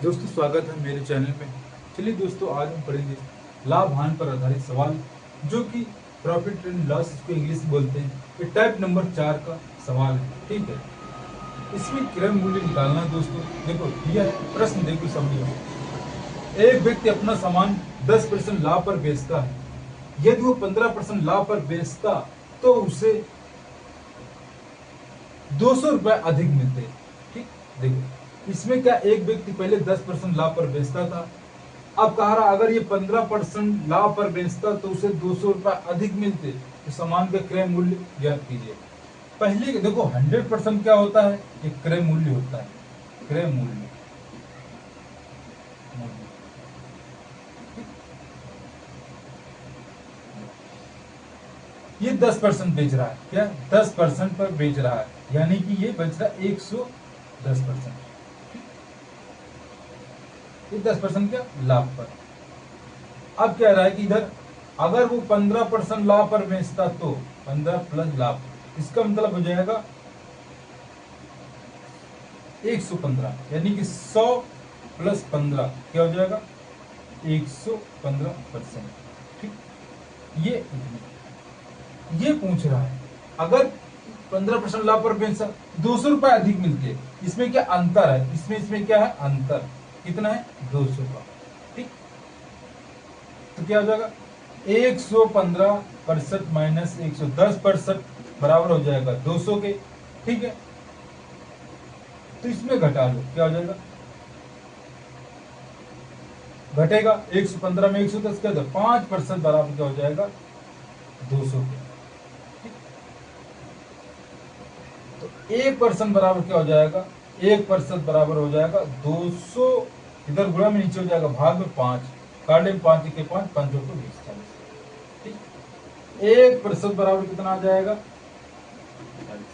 दोस्तों स्वागत है मेरे चैनल में। चलिए दोस्तों, आज हम पढ़ेंगे लाभ हानि पर आधारित सवाल, जो कि प्रॉफिट एंड लॉस, इसको इंग्लिश में बोलते हैं। ये टाइप नंबर 4 का सवाल है। ठीक है, इसमें क्रय मूल्य निकालना है। दोस्तों देखो, दिया है प्रश्न, देखो समझो। एक व्यक्ति अपना सामान 10% लाभ पर बेचता है। यदि वो 15% लाभ पर बेचता तो उसे 200 रुपए अधिक मिलते। ठीक, देखो इसमें क्या, एक व्यक्ति पहले 10% लाभ पर बेचता था। अब कह रहा अगर ये 15% लाभ पर बेचता तो उसे 200 रुपए अधिक मिलते। तो सामान का क्रय मूल्य ज्ञात कीजिए। पहले देखो 100% क्या होता है, ये क्रय मूल्य होता है। क्रय मूल्य ये 10% बेच रहा है। क्या 10% पर बेच रहा है, यानी कि ये बेच रहा है 110%। ये 10% क्या लाभ पर। अब कह रहा है कि इधर अगर वो 15% लाभ पर बेचता तो 15 प्लस लाभ, इसका मतलब हो जाएगा 115, यानी कि 100 प्लस 15 क्या हो जाएगा 115%। ठीक, ये पूछ रहा है अगर 15% लाभ पर बेचा 200 रुपए अधिक मिलते। इसमें क्या अंतर है, इसमें क्या है अंतर, कितना है 200 का। ठीक, तो क्या हो जाएगा 115% माइनस 110% बराबर हो जाएगा 200 के। ठीक है, तो इसमें घटा लो, क्या हो जाएगा, घटेगा 115 में 110 क्या था 5% बराबर क्या हो जाएगा 200 के। ठीक, तो 1% बराबर क्या हो जाएगा, 1% बराबर हो जाएगा 200। इधर गुणा में नीचे हो जाएगा भाग में 5, काटे में 5 के 5, 5 को 20, 40। ठीक, 1% बराबर कितना आ जाएगा 40।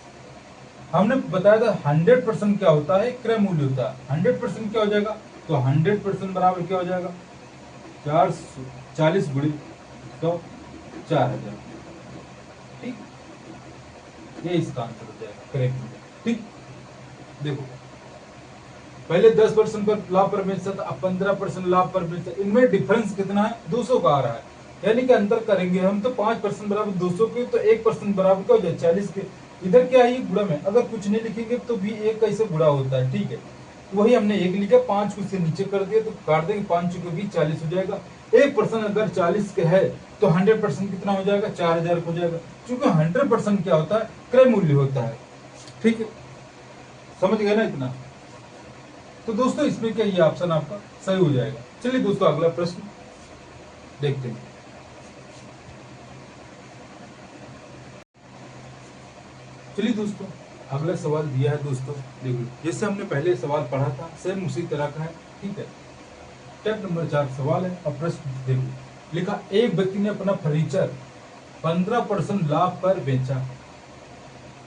हमने बताया था 100% क्या होता है, क्रय मूल्य होता है। 100% क्या हो जाएगा, तो 100% बराबर क्या हो जाएगा 440 गुणे 100, 4000। ठीक, ये इसका आंसर हो जाएगा क्रय मूल्य। ठीक, देखो पहले 10% पर लाभ पर बेचता था, अब 15% लाभ पर बेचता। इनमें डिफरेंस कितना है 200 का आ रहा है, यानी कि अंतर करेंगे हम तो 5% बराबर 200 के, तो 1% बराबर क्या हो जाए 40 के। इधर क्या है, ये गुणा में अगर कुछ नहीं लिखेंगे तो भी एक कैसे गुणा होता है। ठीक है, वही हमने एक लिखा, 5 को से नीचे कर दिया तो काट देंगे, 5 के 20, 40 हो जाएगा। 1% अगर 40 के है तो 100% कितना हो जाएगा 4000 हो जाएगा, क्योंकि 100% क्या होता है क्रय मूल्य होता है। ठीक है, समझ गए ना इतना। तो दोस्तों इसमें क्या, ये ऑप्शन आपका सही हो जाएगा। चलिए दोस्तों अगला प्रश्न देखते हैं। चलिए दोस्तों अगला सवाल दिया है। दोस्तों देखो, जैसे हमने पहले सवाल पढ़ा था सेम उसी तरह का है। ठीक है, स्टेप नंबर 4 सवाल है। और प्रश्न देखो, लिखा एक व्यक्ति ने अपना फर्नीचर 15% लाभ पर बेचा।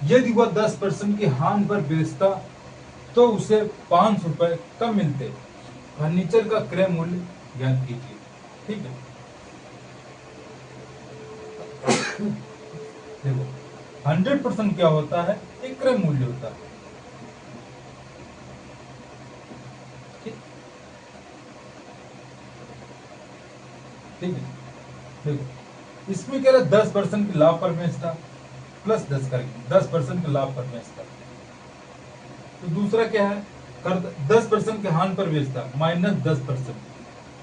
यदि वह 10% की हानि पर बेचता तो उसे 500 रुपए कम मिलते। फर्नीचर का क्रय मूल्य ज्ञात कीजिए। ठीक है, देखो 100% क्या होता है, एक क्रय मूल्य होता है। ठीक, ठीक है, देखो इसमें क्या रहा 10% के लाभ पर बेचता प्लस 10 करके 10% के लाभ पर बेचता। तो दूसरा क्या है, कर 10% के हानि पर बेचता माइनस 10%।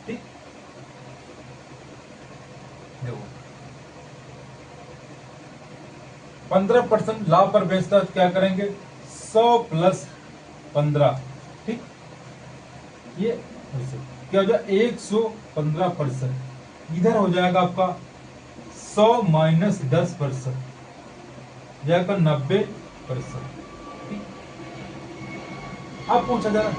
ठीक, देखो 15% लाभ पर बेचता तो क्या करेंगे 100 प्लस 15। ठीक, ये क्या हो जाएगा 115%। इधर हो जाएगा आपका 100 माइनस 10% जाएगा 90%। अब पूछा जा रहा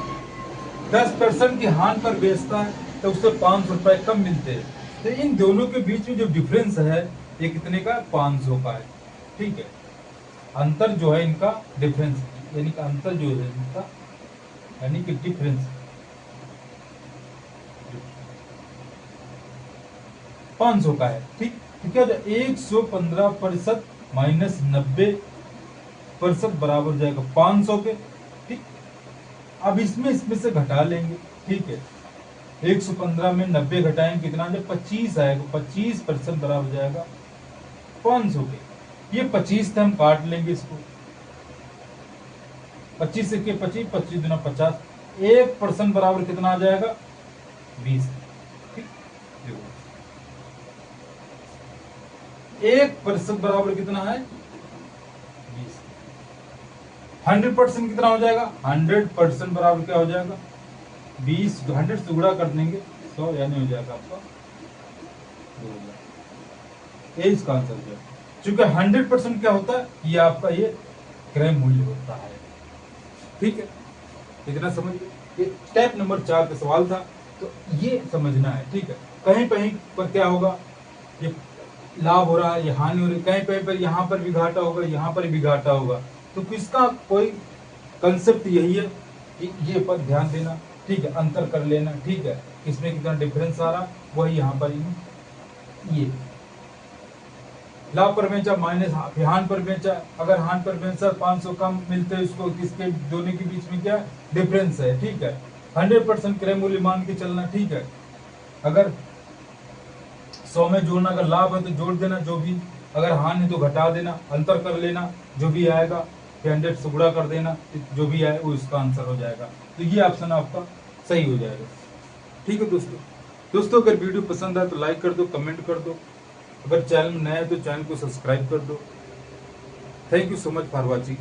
10% की हानि पर बेचता है तो उससे 500 रुपए कम मिलते हैं। तो इन दोनों के बीच में जो डिफरेंस है ये कितने का 500 का है। ठीक है, अंतर जो है इनका डिफरेंस, यानी कि अंतर जो है इनका, यानी कि डिफरेंस 500 का है। ठीक, तो क्या 115% माइनस 90% बराबर जाएगा 500 के। ठीक, अब इसमें इसमें से घटा लेंगे ठीक है, 115 में 90 घटाएं कितना आ जाएगा, 25 आएगा, 25% बराबर हो जाएगा 500 के। ये 25 थे, हम काट लेंगे इसको, 25 से के 25, 25 दुना 50, 1% बराबर कितना आ जाएगा 20। ठीक, देखो 1% बराबर कितना है 20। 100% कितना हो जाएगा, 100% बराबर क्या हो जाएगा 20, 100 से गुणा कर देंगे 100, यानी हो जाएगा आपका 2000। ये इसका आंसर है। चूंकि 100% क्या होता है, ये आपका ये क्रय मूल्य होता है। ठीक है, इतना समझिए। ये स्टेप नंबर 4 का सवाल था, तो ये समझना है। ठीक है, कहीं कहीं पर क्या होगा, ये लाभ हो रहा है, ये हानि हो रही है, कहीं कहीं पर यहाँ पर भी घाटा होगा, यहाँ पर भी घाटा होगा। तो किसका कोई कंसेप्ट यही है कि ये पर ध्यान देना, ठीक है, अंतर कर लेना, ठीक है, इसमें कितना डिफरेंस आ रहा, वही यहाँ पर ये लाभ पर बेचा माइनस हान पर बेचा, अगर हान पर बेचा 500 कम मिलते हैं, उसको किसके दोनों के बीच में क्या डिफरेंस है। ठीक है, 100% क्रय मूल्य मान के चलना। ठीक है, अगर 100 में जोड़ना, अगर लाभ है तो जोड़ देना जो भी, अगर हान है तो घटा देना, अंतर कर लेना, जो भी आएगा 100 से गुणा कर देना, जो भी आए वो इसका आंसर हो जाएगा। तो ये ऑप्शन आपका सही हो जाएगा। ठीक है दोस्तों, अगर वीडियो पसंद आए तो लाइक कर दो, कमेंट कर दो, अगर चैनल में नया है तो चैनल को सब्सक्राइब कर दो। Thank you so much for watching.